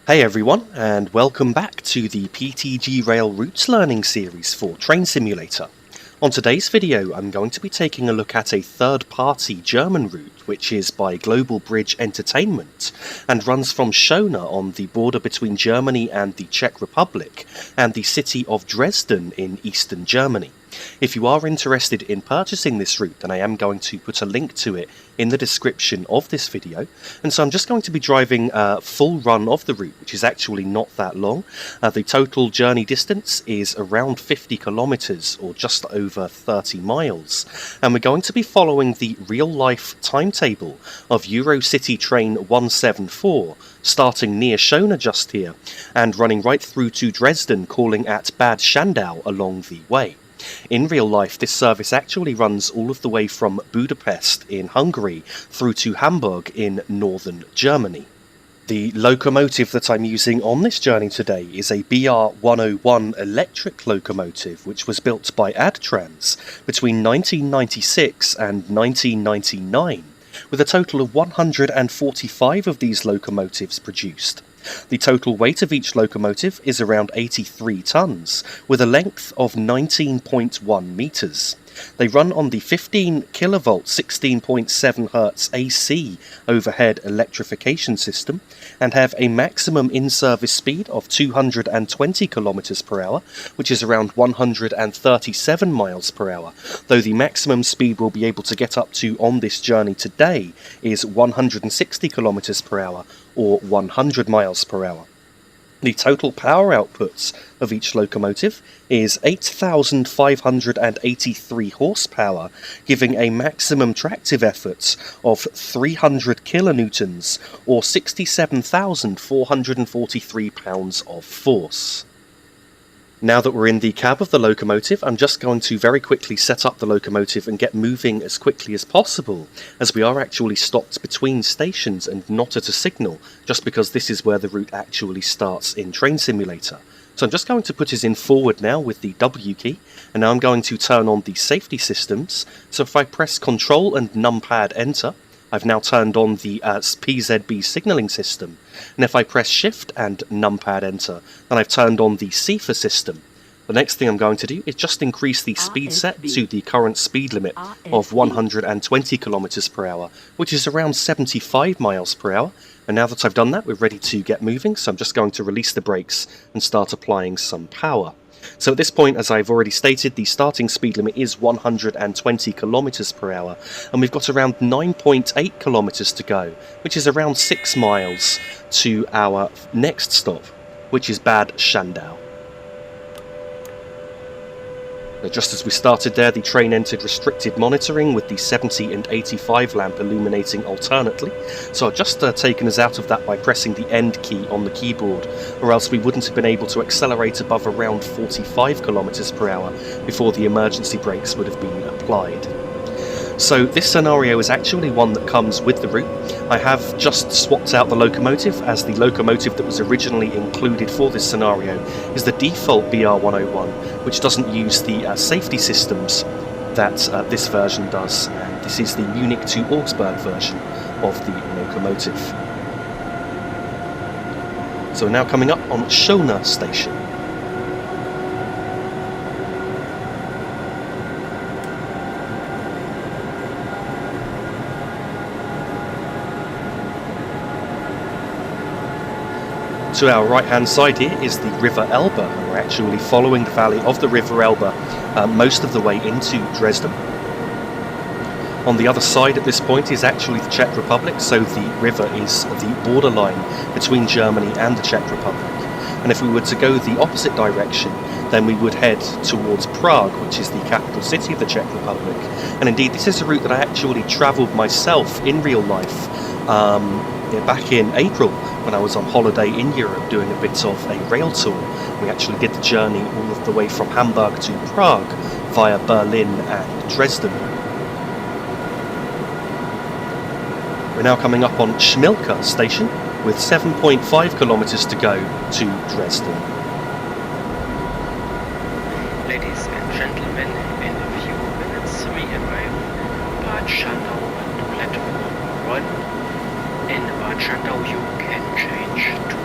Hey everyone, and welcome back to the PTG Rail Routes Learning Series for Train Simulator. On today's video, I'm going to be taking a look at a third-party German route, which is by Global Bridge Entertainment, and runs from Schöna on the border between Germany and the Czech Republic, and the city of Dresden in eastern Germany. If you are interested in purchasing this route, then I am going to put a link to it in the description of this video. And so I'm just going to be driving a full run of the route, which is actually not that long. The total journey distance is around 50 kilometers or just over 30 miles. And we're going to be following the real-life timetable of Eurocity train 174, starting near Schöna just here, and running right through to Dresden, calling at Bad Schandau along the way. In real life, this service actually runs all of the way from Budapest in Hungary through to Hamburg in northern Germany. The locomotive that I'm using on this journey today is a BR-101 electric locomotive which was built by Adtranz between 1996 and 1999, with a total of 145 of these locomotives produced. The total weight of each locomotive is around 83 tons, with a length of 19.1 metres. They run on the 15 kV 16.7 Hz AC overhead electrification system and have a maximum in-service speed of 220 km per hour, which is around 137 miles per hour, though the maximum speed we'll be able to get up to on this journey today is 160 km per hour or 100 miles per hour. The total power outputs of each locomotive is 8,583 horsepower, giving a maximum tractive effort of 300 kilonewtons or 67,443 pounds of force. Now that we're in the cab of the locomotive, I'm just going to very quickly set up the locomotive and get moving as quickly as possible, as we are actually stopped between stations and not at a signal, just because this is where the route actually starts in Train Simulator. So I'm just going to put us in forward now with the W key, and now I'm going to turn on the safety systems. So if I press Ctrl and numpad enter, I've now turned on the PZB signalling system, and if I press Shift and numpad enter, then I've turned on the CIFA system. The next thing I'm going to do is just increase the speed set to the current speed limit of 120 km per hour, which is around 75 miles per hour. And now that I've done that, we're ready to get moving, so I'm just going to release the brakes and start applying some power. So at this point, as I've already stated, the starting speed limit is 120 km per hour, and we've got around 9.8 kilometers to go, which is around 6 miles to our next stop, which is Bad Schandau. Now, just as we started there, the train entered restricted monitoring with the 70 and 85 lamp illuminating alternately, so I've just taken us out of that by pressing the end key on the keyboard, or else we wouldn't have been able to accelerate above around 45 km per hour before the emergency brakes would have been applied. So this scenario is actually one that comes with the route. I have just swapped out the locomotive, as the locomotive that was originally included for this scenario is the default BR-101, which doesn't use the safety systems that this version does, and this is the Munich to Augsburg version of the locomotive. So we're now coming up on Schöna station. To our right hand side here is the River Elbe, and we're actually following the valley of the River Elbe most of the way into Dresden. On the other side at this point is actually the Czech Republic, so the river is the borderline between Germany and the Czech Republic. And if we were to go the opposite direction, then we would head towards Prague, which is the capital city of the Czech Republic. And indeed, this is a route that I actually travelled myself in real life back in April, when I was on holiday in Europe doing a bit of a rail tour. We actually did the journey all of the way from Hamburg to Prague via Berlin and Dresden. We're now coming up on Schmilka station with 7.5 kilometers to go to Dresden. Ladies and gentlemen, in a few minutes we arrive at Bad Schandau on platform 1. In Bad Schandau you can change to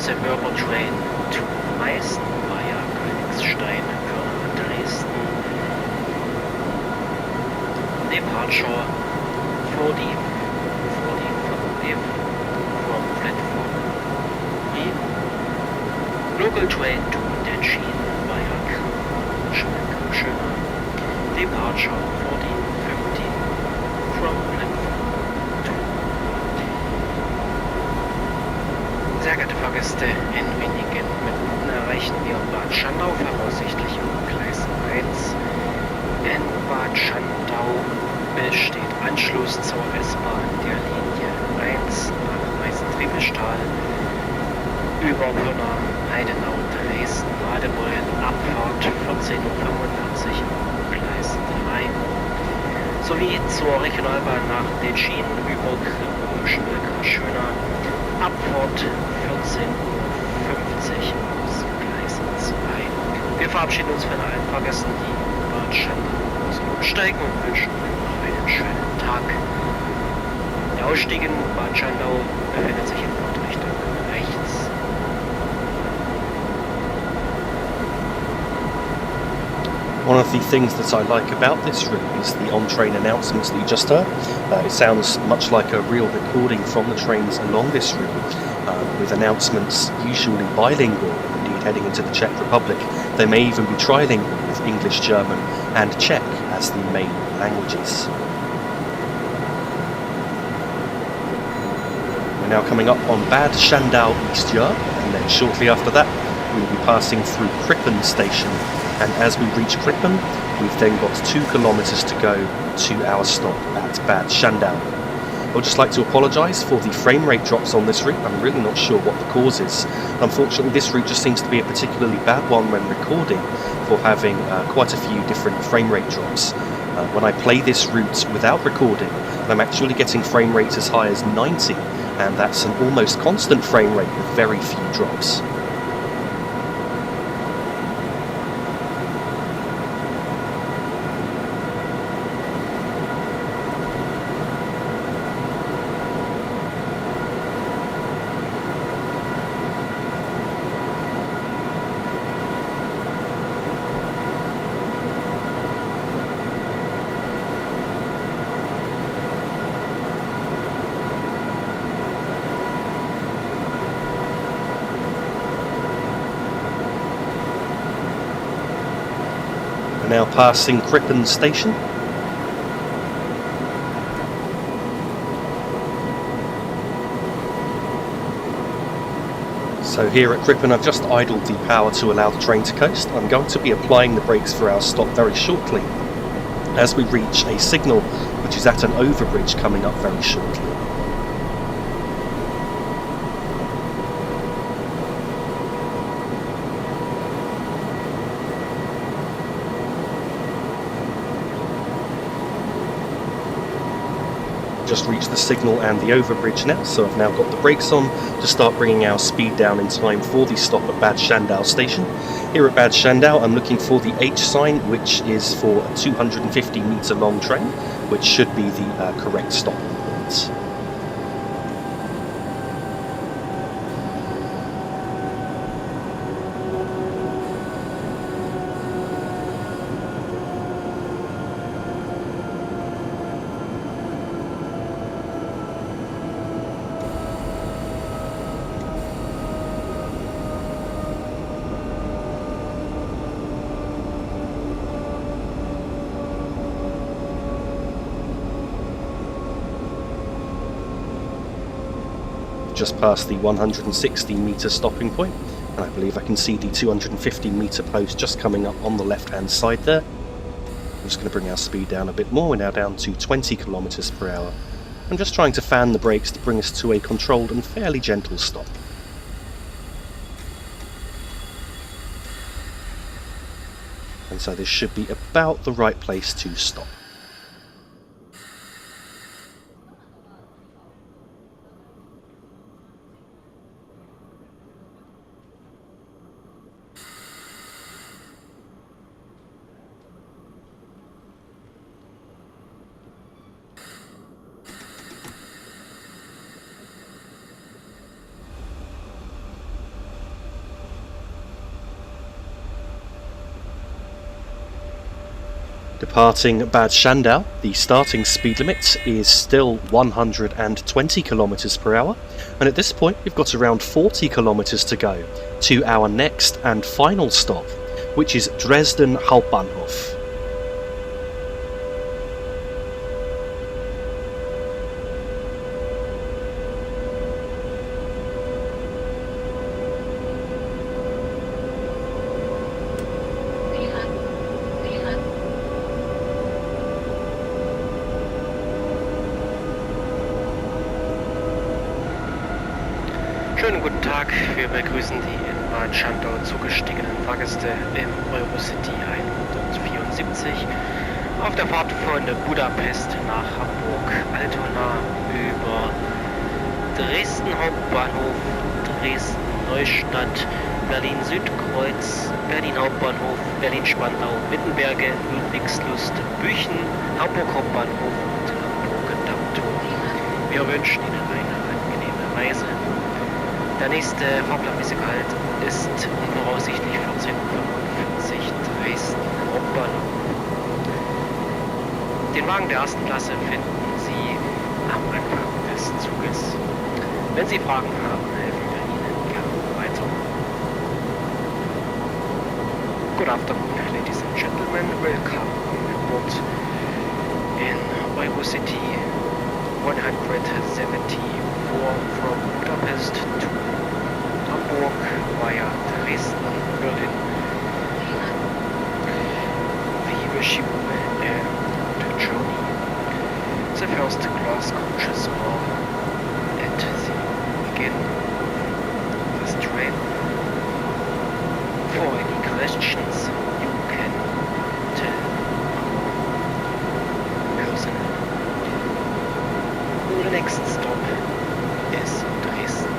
the Worker Train to Meißen via Königstein for Dresden. Departure 45 from platform 3. Local train to Dresden via Schöna. Departure 14:50 from platform 2. Sehr geehrte Fahrgäste, in wenigen Minuten erreichen wir Bad Schandau, voraussichtlich um Gleis 1. In Bad Schandau besteht Anschluss zur S-Bahn der Linie 1 nach Meißen-Triebestahl über Wörner, Heidenau, Dresden, Radebeul, Abfahrt 14:45 Uhr, Gleis 3. Sowie zur Regionalbahn nach Dresden über Schöna, Abfahrt 14:50 Uhr aus Gleis 2. Wir verabschieden uns von allen Fahrgästen, die Bad Schandau umsteigen und wünschen noch einen schönen Tag. Der Ausstieg in Bad Schandau befindet sich in Fahrtrichtung rechts. One of the things that I like about this route is the on-train announcements that you just heard. It sounds much like a real recording from the trains along this route, with announcements usually bilingual, indeed heading into the Czech Republic. They may even be trilingual with English, German and Czech as the main languages. We're now coming up on Bad Schandau East Yard, and then shortly after that we'll be passing through Krippen station, and as we reach Krippen we've then got 2 kilometers to go to our stop at Bad Schandau. I would just like to apologise for the frame rate drops on this route. I'm really not sure what the cause is. Unfortunately, this route just seems to be a particularly bad one when recording, for having quite a few different frame rate drops. When I play this route without recording, I'm actually getting frame rates as high as 90, and that's an almost constant frame rate with very few drops. Now passing Krippen station. So here at Krippen I've just idled the power to allow the train to coast. I'm going to be applying the brakes for our stop very shortly, as we reach a signal which is at an overbridge coming up very shortly. Just reached the signal and the overbridge now, so I've now got the brakes on to start bringing our speed down in time for the stop at Bad Schandau station. Here at Bad Schandau I'm looking for the H sign, which is for a 250 metre long train, which should be the correct stopping point. Just past the 160 metre stopping point, and I believe I can see the 250 metre post just coming up on the left hand side there. I'm just going to bring our speed down a bit more. We're now down to 20 kilometers per hour. I'm just trying to fan the brakes to bring us to a controlled and fairly gentle stop. And so this should be about the right place to stop. Departing Bad Schandau, the starting speed limit is still 120 km per hour, and at this point we've got around 40 km to go to our next and final stop, which is Dresden Hauptbahnhof. Schönen guten Tag, wir begrüßen die in Bad Schandau zugestiegenen Fahrgäste im Eurocity 174 auf der Fahrt von Budapest nach Hamburg-Altona über Dresden Hauptbahnhof, Dresden Neustadt, Berlin-Südkreuz, Berlin Hauptbahnhof, Berlin-Spandau, Wittenberge, Ludwigslust, Büchen, Hamburg Hauptbahnhof und Hamburg-Dammtor. Wir wünschen Ihnen eine angenehme Reise. Der nächste fahrplanmäßige Halt ist voraussichtlich 14:45 Uhr Dresden Hauptbahnhof. Den Wagen der ersten Klasse finden Sie am Anfang des Zuges. Wenn Sie Fragen haben, helfen wir Ihnen gerne weiter. Good afternoon, ladies and gentlemen. Welcome on board in Eurocity 174 from Budapest to Hamburg via Dresden, Berlin. We wish you a good journey. The first class coaches are at the beginning of this train. For any questions, you can tell our personnel. The next stop is Dresden.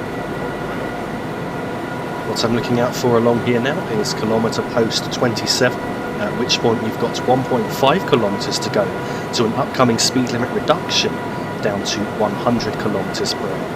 What I'm looking out for along here now is kilometre post 27, at which point you've got 1.5 kilometres to go to an upcoming speed limit reduction down to 100 kilometres per hour.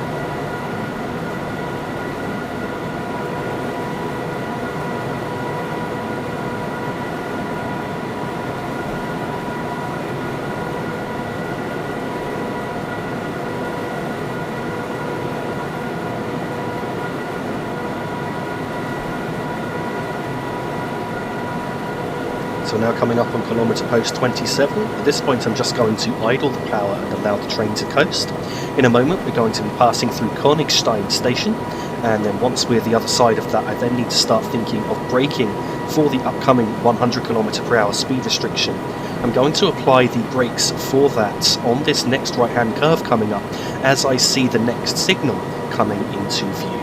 So now coming up on kilometre post 27, at this point I'm just going to idle the power and allow the train to coast. In a moment we're going to be passing through Königstein station, and then once we're the other side of that I then need to start thinking of braking for the upcoming 100 km per hour speed restriction. I'm going to apply the brakes for that on this next right hand curve coming up as I see the next signal coming into view.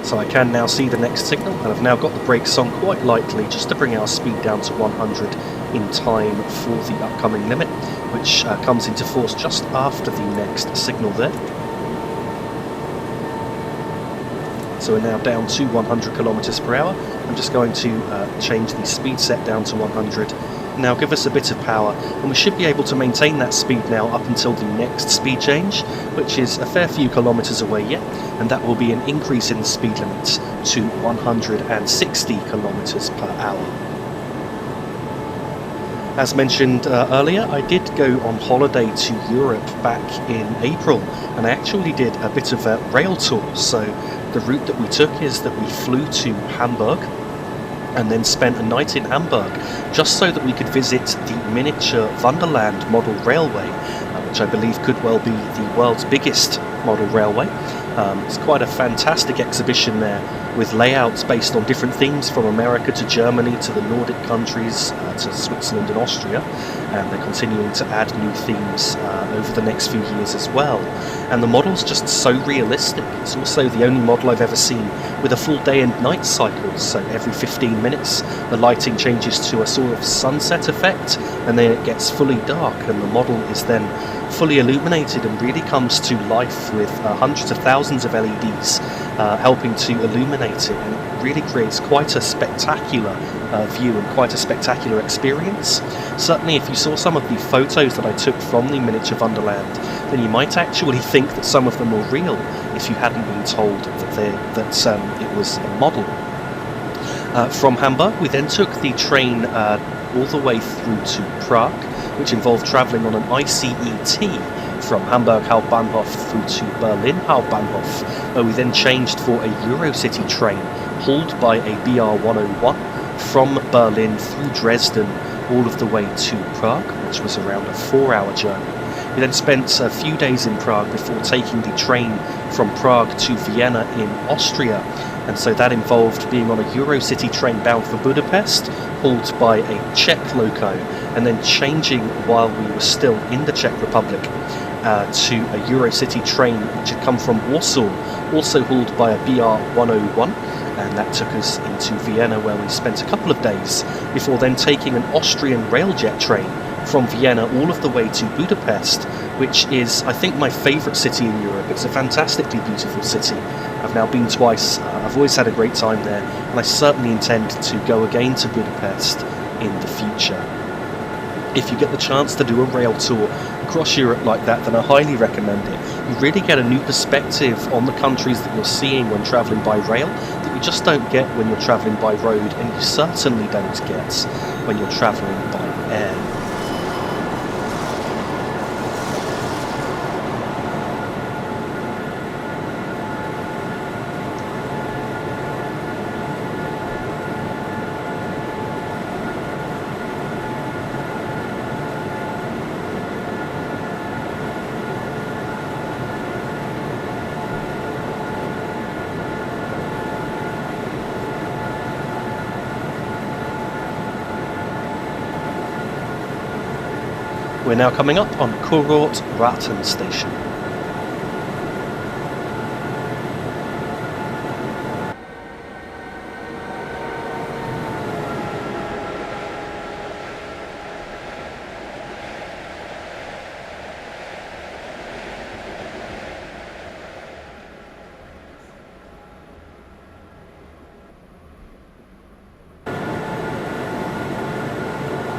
So I can now see the next signal, and I've now got the brakes on quite lightly just to bring our speed down to 100 in time for the upcoming limit, which comes into force just after the next signal there. So we're now down to 100 km per hour. I'm just going to change the speed set down to 100. Now give us a bit of power, and we should be able to maintain that speed now up until the next speed change, which is a fair few kilometres away yet, and that will be an increase in the speed limit to 160 kilometres per hour. As mentioned earlier, I did go on holiday to Europe back in April, and I actually did a bit of a rail tour. So the route that we took is that we flew to Hamburg and then spent a night in Hamburg just so that we could visit the miniature Wonderland model railway, which I believe could well be the world's biggest model railway. It's quite a fantastic exhibition there with layouts based on different themes from America to Germany to the Nordic countries to Switzerland and Austria, and they're continuing to add new themes over the next few years as well. And the model's just so realistic. It's also the only model I've ever seen with a full day and night cycle, so every 15 minutes the lighting changes to a sort of sunset effect and then it gets fully dark and the model is then fully illuminated and really comes to life with hundreds of thousands of LEDs helping to illuminate it, and it really creates quite a spectacular view and quite a spectacular experience. Certainly if you saw some of the photos that I took from the miniature Wonderland, then you might actually think that some of them were real if you hadn't been told that it was a model. From Hamburg we then took the train all the way through to Prague, which involved travelling on an ICET from Hamburg Hauptbahnhof through to Berlin Hauptbahnhof, where we then changed for a Eurocity train hauled by a BR-101 from Berlin through Dresden all of the way to Prague, which was around a 4-hour journey. We then spent a few days in Prague before taking the train from Prague to Vienna in Austria, and so that involved being on a Eurocity train bound for Budapest, hauled by a Czech loco, and then changing while we were still in the Czech Republic to a Eurocity train which had come from Warsaw, also hauled by a BR-101, and that took us into Vienna, where we spent a couple of days before then taking an Austrian railjet train from Vienna all of the way to Budapest, which is, I think, my favourite city in Europe. It's a fantastically beautiful city. I've now been twice, I've always had a great time there, and I certainly intend to go again to Budapest in the future. If you get the chance to do a rail tour across Europe like that, then I highly recommend it. You really get a new perspective on the countries that you're seeing when travelling by rail that you just don't get when you're travelling by road, and you certainly don't get when you're travelling by air. We're now coming up on Kurort-Raten station.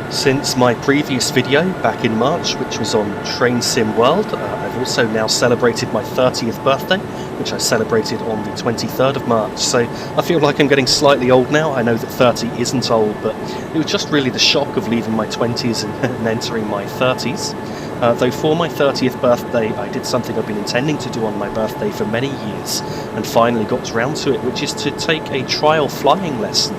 Since my previous video back in March, which was on Train Sim World, I've also now celebrated my 30th birthday, which I celebrated on the 23rd of March, so I feel like I'm getting slightly old now. I know that 30 isn't old, but it was just really the shock of leaving my 20s and entering my 30s. Though for my 30th birthday I did something I've been intending to do on my birthday for many years, and finally got round to it, which is to take a trial flying lesson.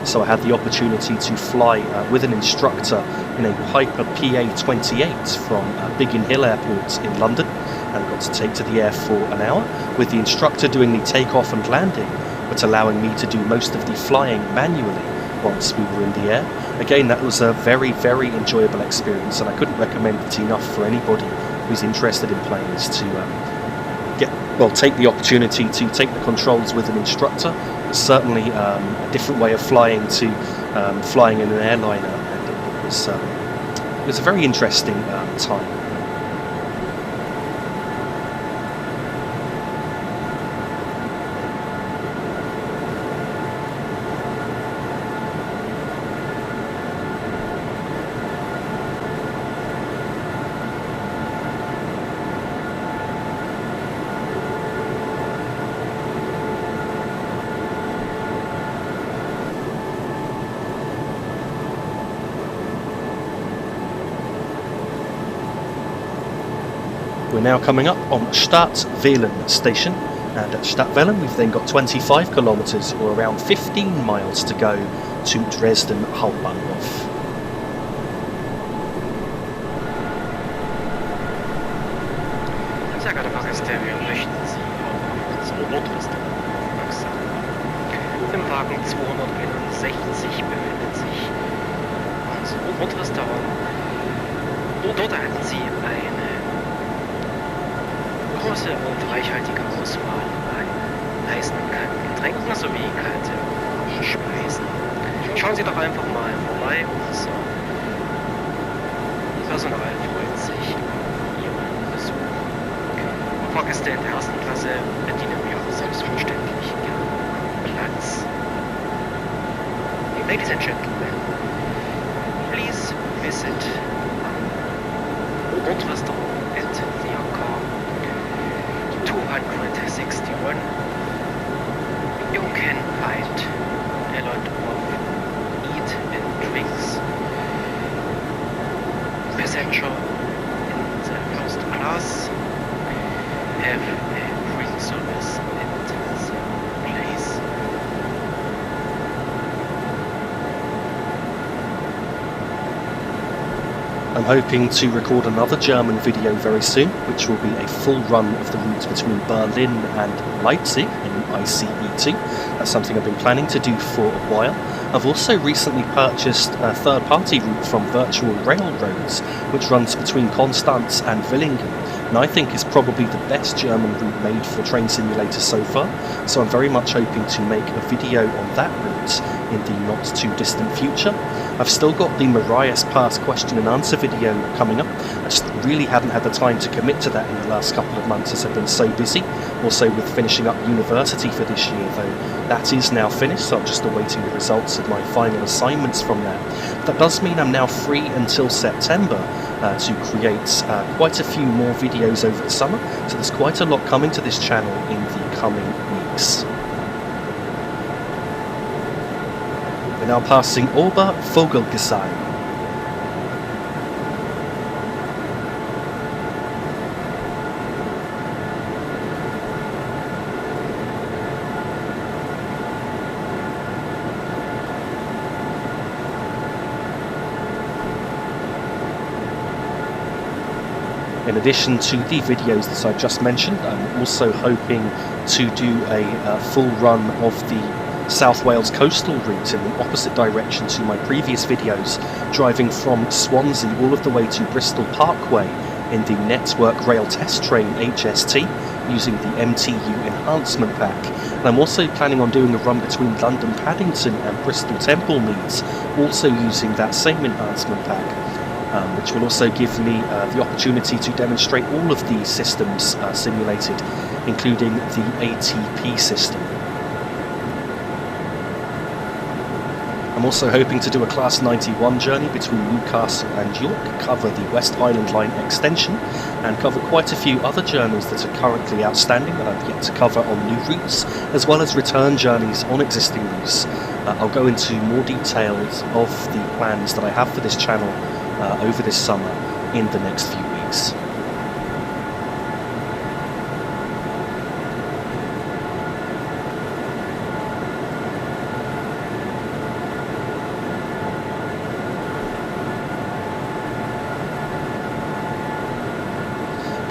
So I had the opportunity to fly with an instructor in a Piper PA-28 from Biggin Hill Airport in London, and got to take to the air for an hour, with the instructor doing the takeoff and landing, but allowing me to do most of the flying manually once we were in the air. Again, that was a very, very enjoyable experience, and I couldn't recommend it enough for anybody who's interested in planes to take the opportunity to take the controls with an instructor. It's certainly a different way of flying to flying in an airliner, and it was a very interesting time. We're now coming up on Stadtvelen station, and at Stadtvelen we've then got 25 kilometres or around 15 miles to go to Dresden Hauptbahnhof. Sehr geehrte Fahrgäste, wir möchten Sie auf unsere Notrüstung aufmerksam machen. Im Wagen 261 befindet sich unser Notrestaurant. Dort erhalten Sie eine große und reichhaltige Auswahl an heißen und kalten Getränken sowie kalte Speisen. Schauen Sie doch einfach mal vorbei. Unser Personal freut sich, Ihre Fahrgäste in der ersten Klasse bedienen wir selbstverständlich gerne Platz. Ladies and gentlemen, please visit Old Restaurant at the car 261. You can find a lot of eat and drinks. Passenger in the first class have a free service at the place. I'm hoping to record another German video very soon, which will be a full run of the route between Berlin and Leipzig in ICE2. That's something I've been planning to do for a while. I've also recently purchased a third-party route from Virtual Railroads, which runs between Konstanz and Villingen, and I think is probably the best German route made for Train Simulator so far, so I'm very much hoping to make a video on that route in the not too distant future. I've still got the Marias Pass question and answer video coming up. I just really haven't had the time to commit to that in the last couple of months as I've been so busy. Also with finishing up university for this year, though that is now finished, so I'm just awaiting the results of my final assignments from that. But that does mean I'm now free until September to create quite a few more videos over the summer, so there's quite a lot coming to this channel in the coming weeks. We're now passing Ober Vogelgesang. In addition to the videos that I've just mentioned, I'm also hoping to do a full run of the South Wales coastal route in the opposite direction to my previous videos, driving from Swansea all of the way to Bristol Parkway in the Network Rail Test Train HST using the MTU Enhancement Pack. And I'm also planning on doing a run between London Paddington and Bristol Temple Meads, also using that same Enhancement Pack. Which will also give me the opportunity to demonstrate all of the systems simulated, including the ATP system. I'm also hoping to do a Class 91 journey between Newcastle and York, cover the West Highland Line extension, and cover quite a few other journeys that are currently outstanding that I've yet to cover on new routes, as well as return journeys on existing routes. I'll go into more details of the plans that I have for this channel over this summer in the next few weeks.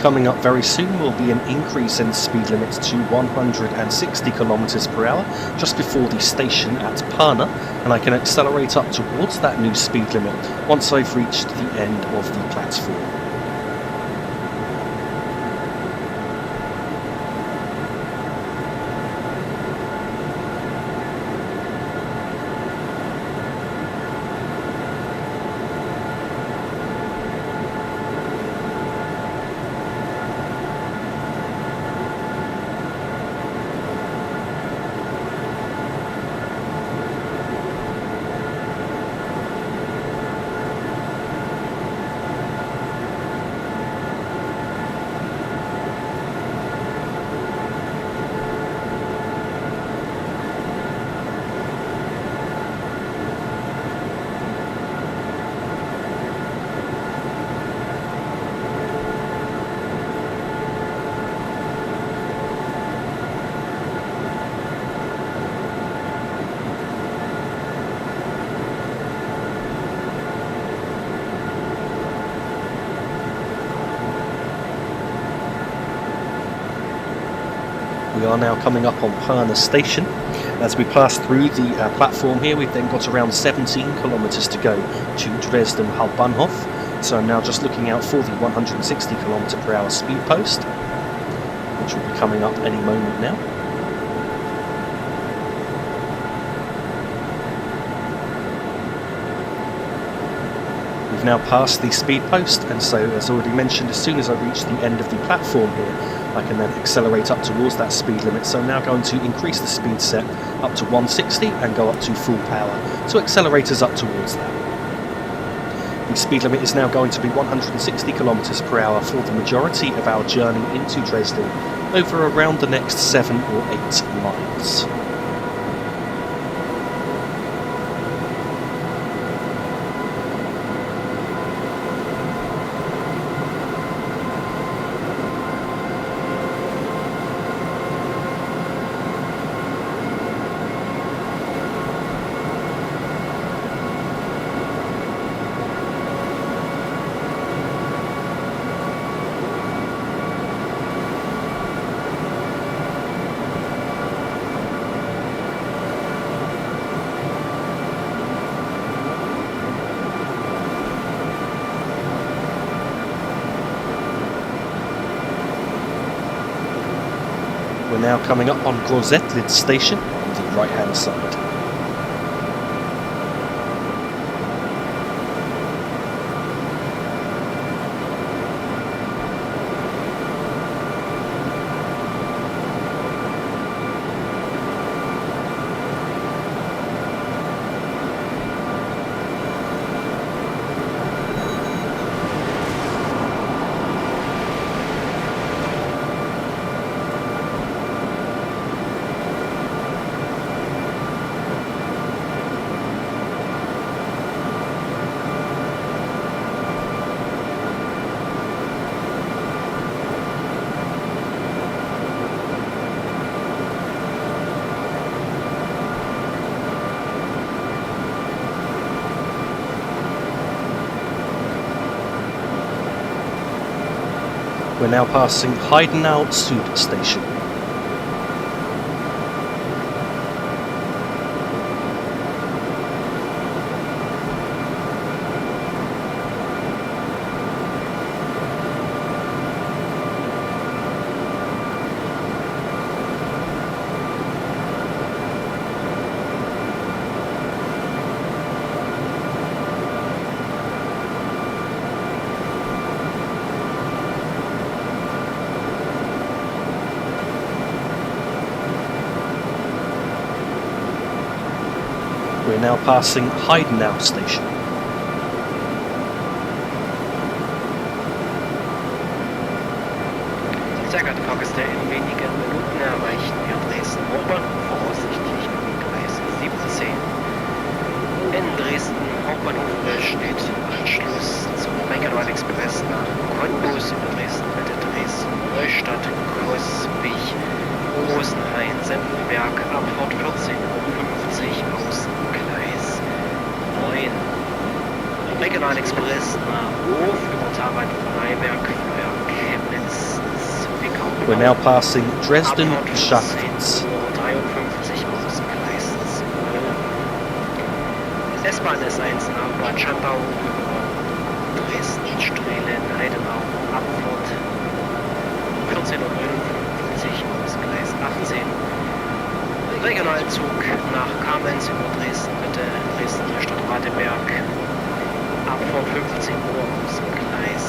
Coming up very soon will be an increase in the speed limit to 160 km per hour just before the station at Pirna, and I can accelerate up towards that new speed limit once I've reached the end of the platform. We are now coming up on Pirna station. As we pass through the platform here, we've then got around 17 kilometres to go to Dresden Hauptbahnhof. So I'm now just looking out for the 160 km per hour speed post, which will be coming up any moment now. We've now passed the speed post, and so as already mentioned, as soon as I reach the end of the platform here, I can then accelerate up towards that speed limit. So I'm now going to increase the speed set up to 160 and go up to full power. So accelerators up towards that. The speed limit is now going to be 160 kilometers per hour for the majority of our journey into Dresden over around the next 7 or 8 miles. We're now coming up on Großettlitz station on the right hand side. We're now passing Heidenau Süd station. We're now passing Heidenau station. Sehr geehrte Fahrgäste, in wenigen Minuten erreichen wir Dresden Hauptbahnhof, voraussichtlich am Gleis 17. In Dresden Hauptbahnhof besteht Anschluss zum Regionalexpress nach Cottbus über Dresden Mitte, Dresden Neustadt, Coswig, Rosenhain, Sempenberg, Abfahrt 14:50 Uhr aus Gleis 9. Regionalexpress nach Hof über Tharann, Freiberg, Fleur, Chemnitz, Zwickau. We're now passing Dresden Hauptbahnhof. 53 aus Gleis 12. S-Bahn S1 nach Bad Schandau über Dresden, Strehlen, Heidenau, Abfahrt 14:59 Uhr aus Gleis 18. Regionalzug nach Kamenz über Dresden Mitte, Dresden Neustadt Radeberg, Abfahrt 15 Uhr aus Gleis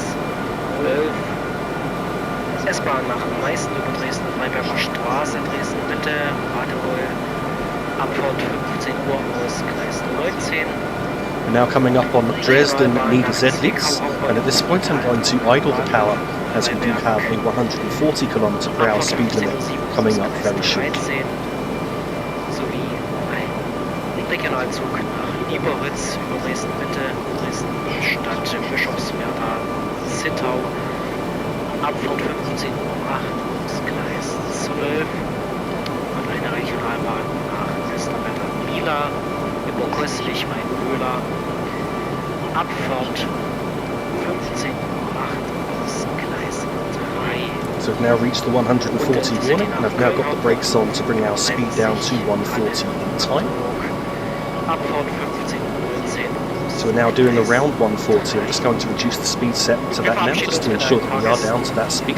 12. S-Bahn nach Meißen über Dresden Freiberger Straße, Dresden Mitte, Radebeul, Abfahrt 15 Uhr aus Gleis 19. We're now coming up on Dresden Niedersedlitz, and at this point I'm going to idle the power as we do have a 140 km per hour speed limit coming up very shortly. Sowie ein Regionalzug nach Lieberitz über Dresden Mitte, Dresden Stadt, Bischofswerda, Zittau, Abfahrt 15:08 Uhr aus Gleis 12 und eine Regionalbahn nach Westerwetter Mila über Köstlich Weinmühler, Abfahrt 15:08 Uhr aus Gleis 3. So we've now reached the 140 warning, and I've now got the brakes on to bring our speed down to 140 in time. Abfahrt 15:19 Uhr. So we're now doing around 140. I'm just going to reduce the speed set to that now, just to ensure that we are down to that speed.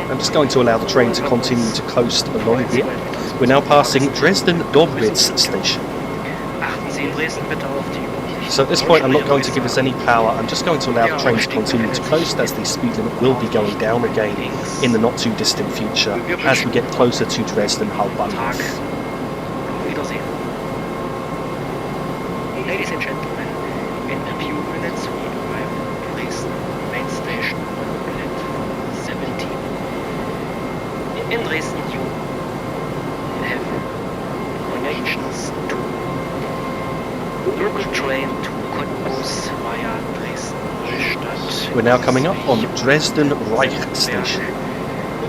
I'm just going to allow the train to continue to coast along here. We're now passing Dresden Dobrwitz station. Sie in Dresden bitte auf die Übersicht. So at this point I'm not going to give us any power, I'm just going to allow the train to continue to coast as the speed limit will be going down again in the not too distant future as we get closer to Dresden Hauptbahnhof. Auf Wiedersehen. Ladies and gentlemen, in a few minutes we arrive at Dresden main station on platform 17. In Dresden you have connections to local train to Cottbus via Dresden. We're now coming up on Dresden Reich station.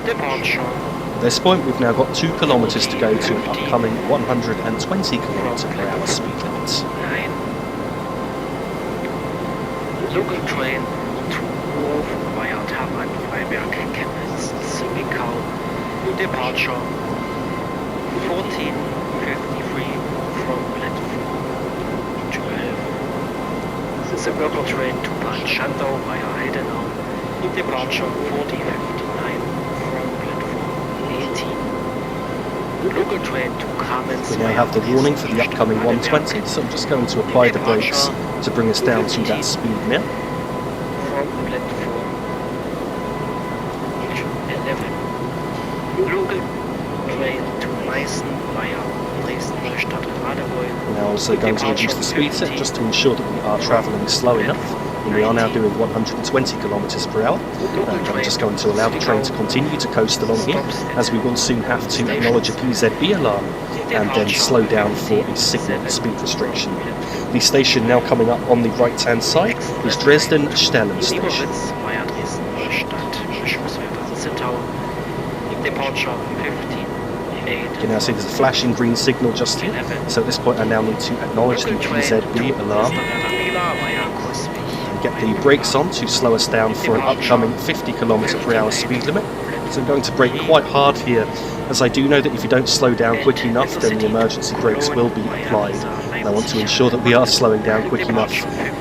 Departure. At this point we've now got 2 kilometers to go to an upcoming 120 km/h speed limit. Local train to Hof via Taran, Freiberg, Chemnitz, Zwickau. Departure 14:53 from platform 12. The local train to Bad Schandau via Heidenau. Departure 40:59 from platform 18. Local train to Kamenz. We now have the warning for the upcoming 120, so I'm just going to apply the brakes to bring us down to that speed now. From platform 11. Local train to Meißen via Dresden Neustadt Radebeul. We're now also going to reduce the speed set just to ensure that we are travelling slow enough. And we are now doing 120 km/h. And I'm just going to allow the train to continue to coast along here, as we will soon have to acknowledge a PZB alarm and then slow down for a signal speed restriction. The station now coming up on the right hand side is Dresden Stellen station. Via Dresden Neustadt, Zittau. Departure 15:8. You can now see there's a flashing green signal just here, so at this point I now need to acknowledge the PZB alarm and get the brakes on to slow us down for an upcoming 50 km/h speed limit. So I'm going to brake quite hard here, as I do know that if you don't slow down quick enough then the emergency brakes will be applied. And I want to ensure that we are slowing down quick enough.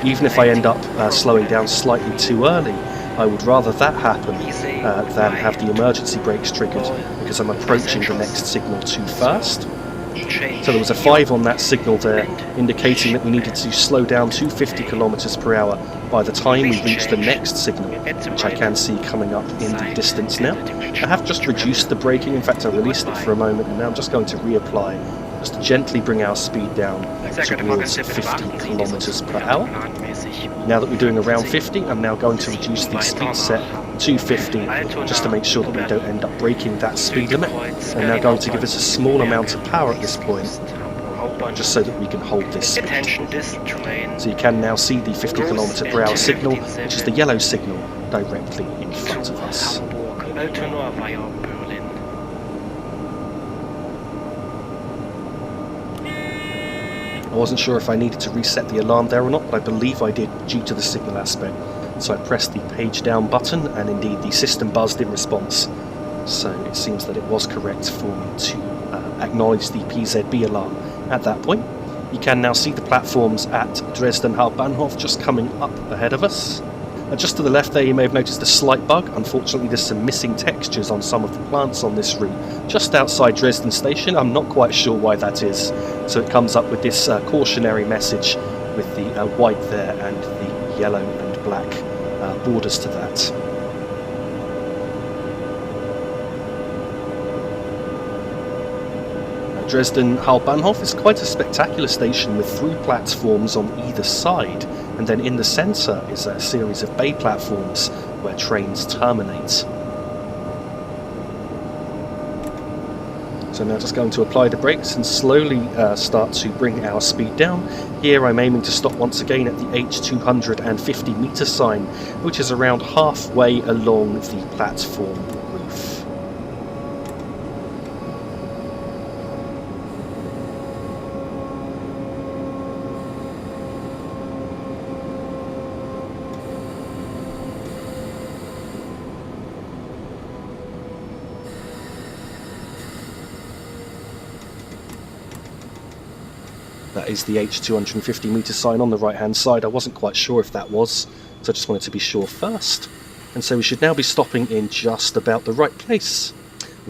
Even if I end up slowing down slightly too early, I would rather that happen than have the emergency brakes triggered, because I'm approaching the next signal too fast. So there was a 5 on that signal there, indicating that we needed to slow down to 50 km/h by the time we reach the next signal, which I can see coming up in the distance now. I have just reduced the braking, in fact I released it for a moment, and now I'm just going to reapply, just to gently bring our speed down towards 50 km/h. Now that we're doing around 50, I'm now going to reduce the speed set to 50, just to make sure that we don't end up breaking that speed limit. I'm now going to give us a small amount of power at this point, just so that we can hold this speed. So you can now see the 50 km/h signal, which is the yellow signal, directly in front of us. I wasn't sure if I needed to reset the alarm there or not, but I believe I did due to the signal aspect. So I pressed the page down button, and indeed the system buzzed in response. So it seems that it was correct for me to acknowledge the PZB alarm at that point. You can now see the platforms at Dresden Hauptbahnhof just coming up ahead of us. Just to the left there you may have noticed a slight bug. Unfortunately there's some missing textures on some of the plants on this route just outside Dresden station. I'm not quite sure why that is. So it comes up with this cautionary message with the white there and the yellow and black borders to that. Dresden Hauptbahnhof is quite a spectacular station with 3 platforms on either side, and then in the centre is a series of bay platforms where trains terminate. So now just going to apply the brakes and slowly start to bring our speed down. Here I'm aiming to stop once again at the H250 metre sign, which is around halfway along the platform roof. That is the H250 metre sign on the right hand side. I wasn't quite sure if that was, so I just wanted to be sure first. And so we should now be stopping in just about the right place.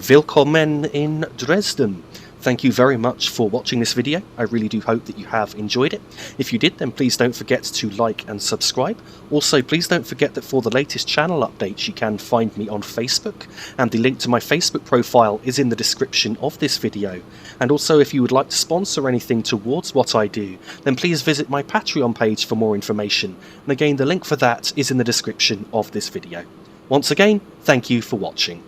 Willkommen in Dresden. Thank you very much for watching this video. I really do hope that you have enjoyed it. If you did, then please don't forget to like and subscribe. Also, please don't forget that for the latest channel updates you can find me on Facebook, and the link to my Facebook profile is in the description of this video. And also, if you would like to sponsor anything towards what I do, then please visit my Patreon page for more information. And again, the link for that is in the description of this video. Once again, thank you for watching.